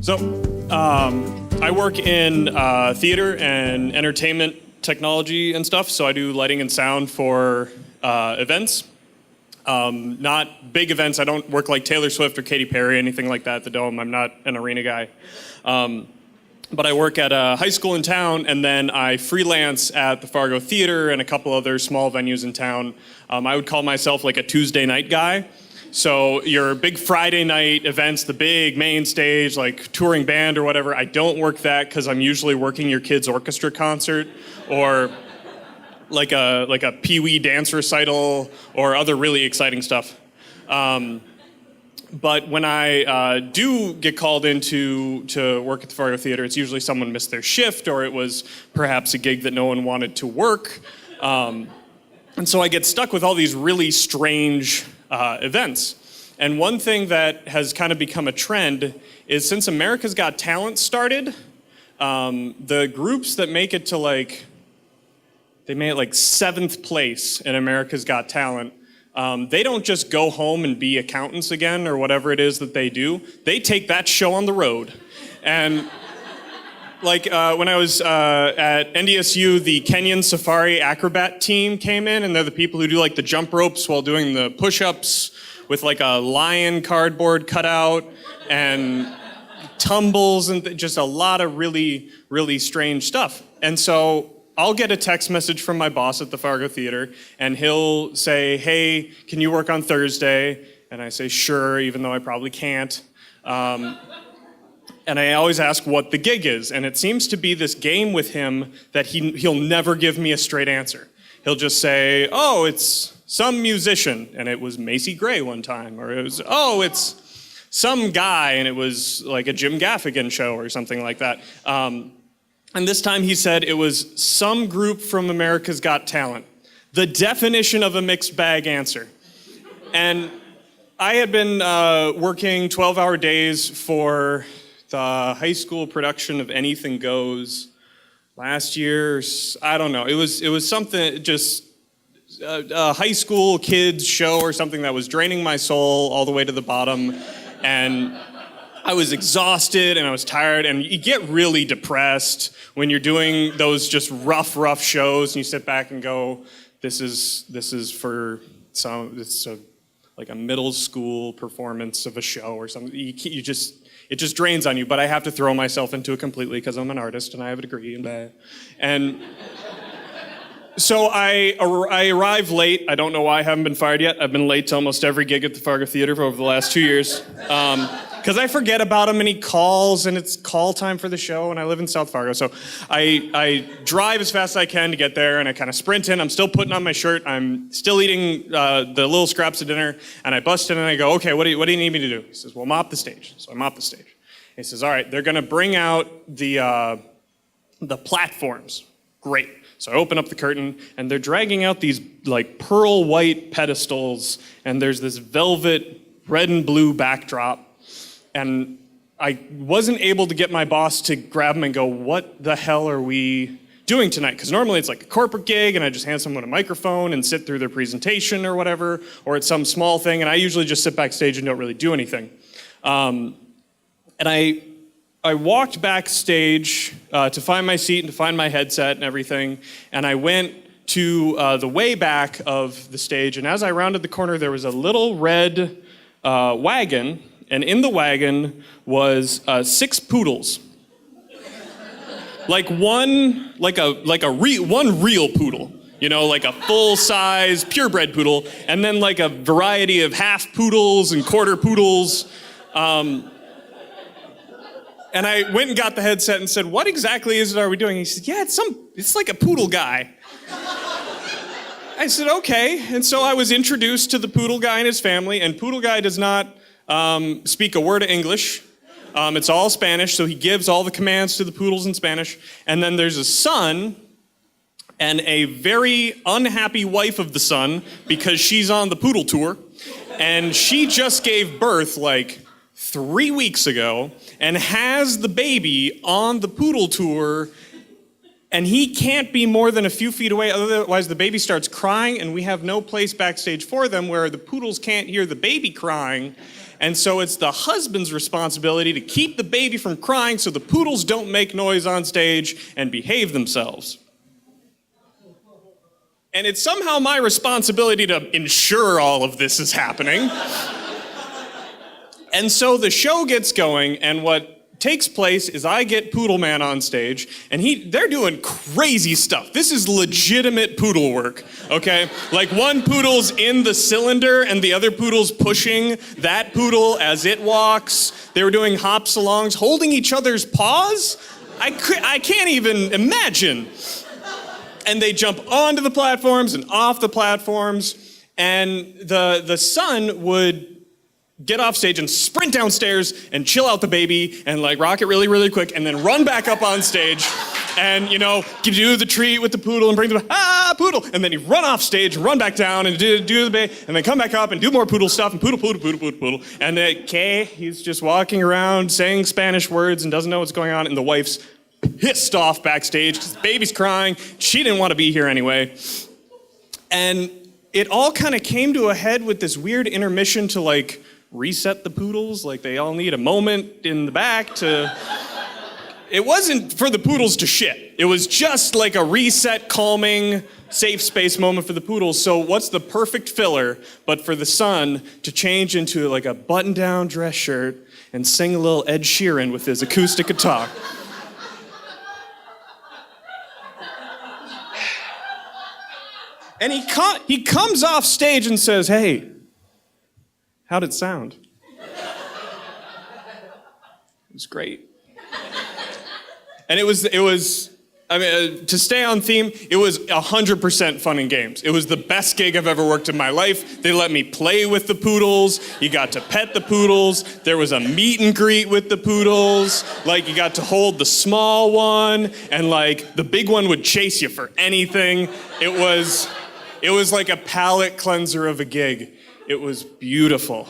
So, I work in theater and entertainment technology and stuff, so I do lighting and sound for events. Not big events. I don't work like Taylor Swift or Katy Perry, anything like that at the Dome. I'm not an arena guy. But I work at a high school in town, and then I freelance at the Fargo Theater and a couple other small venues in town. I would call myself like a Tuesday night guy. So your big Friday night events, the big main stage, like touring band or whatever, I don't work that because I'm usually working your kid's orchestra concert or like a Pee-wee dance recital or other really exciting stuff. But when I do get called in to work at the Fargo Theater, it's usually someone missed their shift or it was perhaps a gig that no one wanted to work. And so I get stuck with all these really strange events. And one thing that has kind of become a trend is since America's Got Talent started, the groups that make it to they made it like 7th place in America's Got Talent, they don't just go home and be accountants again or whatever it is that they do. They take that show on the road. And when I was at NDSU, the Kenyan Safari Acrobat team came in, and they're the people who do like the jump ropes while doing the push-ups with like a lion cardboard cutout and tumbles and just a lot of really, really strange stuff. And so I'll get a text message from my boss at the Fargo Theater, and he'll say, "Hey, can you work on Thursday?" And I say, "Sure," even though I probably can't. And I always ask what the gig is, and it seems to be this game with him that he'll never give me a straight answer. He'll just say, "Oh, it's some musician," and it was Macy Gray one time, or it was, "Oh, it's some guy," and it was like a Jim Gaffigan show or something like that. And this time he said it was some group from America's Got Talent. The definition of a mixed bag answer. And I had been working 12-hour days for the high school production of Anything Goes last year. I don't know. It was something, just a high school kids show or something that was draining my soul all the way to the bottom. And I was exhausted and I was tired, and you get really depressed when you're doing those just rough shows and you sit back and go, this is for some, it's like a middle school performance of a show or something. It just drains on you, but I have to throw myself into it completely because I'm an artist and I have a degree in that. And so I arrive late. I don't know why I haven't been fired yet. I've been late to almost every gig at the Fargo Theater for over the last 2 years. Because I forget about him and he calls and it's call time for the show and I live in South Fargo. So I drive as fast as I can to get there and I kind of sprint in. I'm still putting on my shirt. I'm still eating the little scraps of dinner, and I bust in and I go, "Okay, what do you need me to do?" He says, "Well, mop the stage." So I mop the stage. He says, "All right, they're going to bring out the platforms." Great. So I open up the curtain, and they're dragging out these like pearl white pedestals, and there's this velvet red and blue backdrop. And I wasn't able to get my boss to grab him and go, "What the hell are we doing tonight?" Because normally it's like a corporate gig, and I just hand someone a microphone and sit through their presentation or whatever, or it's some small thing, and I usually just sit backstage and don't really do anything. And I walked backstage to find my seat and to find my headset and everything, and I went to the way back of the stage, and as I rounded the corner, there was a little red wagon, and in the wagon was 6 poodles. One real poodle, like a full-size purebred poodle, and then like a variety of half poodles and quarter poodles. And I went and got the headset and said, "What exactly are we doing?" He said, "Yeah, it's like a poodle guy." I said, "Okay." And so I was introduced to the poodle guy and his family, and poodle guy does not speak a word of English. It's all Spanish, so he gives all the commands to the poodles in Spanish. And then there's a son and a very unhappy wife of the son because she's on the poodle tour. And she just gave birth 3 weeks ago and has the baby on the poodle tour, and he can't be more than a few feet away, otherwise the baby starts crying, and we have no place backstage for them where the poodles can't hear the baby crying. And so it's the husband's responsibility to keep the baby from crying so the poodles don't make noise on stage and behave themselves. And it's somehow my responsibility to ensure all of this is happening. And so the show gets going, and what takes place is I get Poodle Man on stage, and they're doing crazy stuff. This is legitimate poodle work, okay? Like one poodle's in the cylinder, and the other poodle's pushing that poodle as it walks. They were doing hop-salongs, holding each other's paws. I can't even imagine. And they jump onto the platforms and off the platforms, and the son would get off stage and sprint downstairs and chill out the baby and like rock it really, really quick and then run back up on stage and, you know, do the treat with the poodle and bring the poodle. And then he'd run off stage, run back down and do the baby and then come back up and do more poodle stuff and poodle. And he's just walking around saying Spanish words and doesn't know what's going on. And the wife's pissed off backstage because the baby's crying. She didn't want to be here anyway. And it all kind of came to a head with this weird intermission to like reset the poodles. Like they all need a moment in the back to... It wasn't for the poodles to shit. It was just like a reset, calming, safe space moment for the poodles. So what's the perfect filler but for the son to change into like a button-down dress shirt and sing a little Ed Sheeran with his acoustic guitar? And he comes off stage and says, "Hey, how'd it sound?" It was great. And it was, I mean, to stay on theme, it was 100% fun and games. It was the best gig I've ever worked in my life. They let me play with the poodles. You got to pet the poodles. There was a meet and greet with the poodles. Like, you got to hold the small one, and like, the big one would chase you for anything. It was like a palate cleanser of a gig. It was beautiful.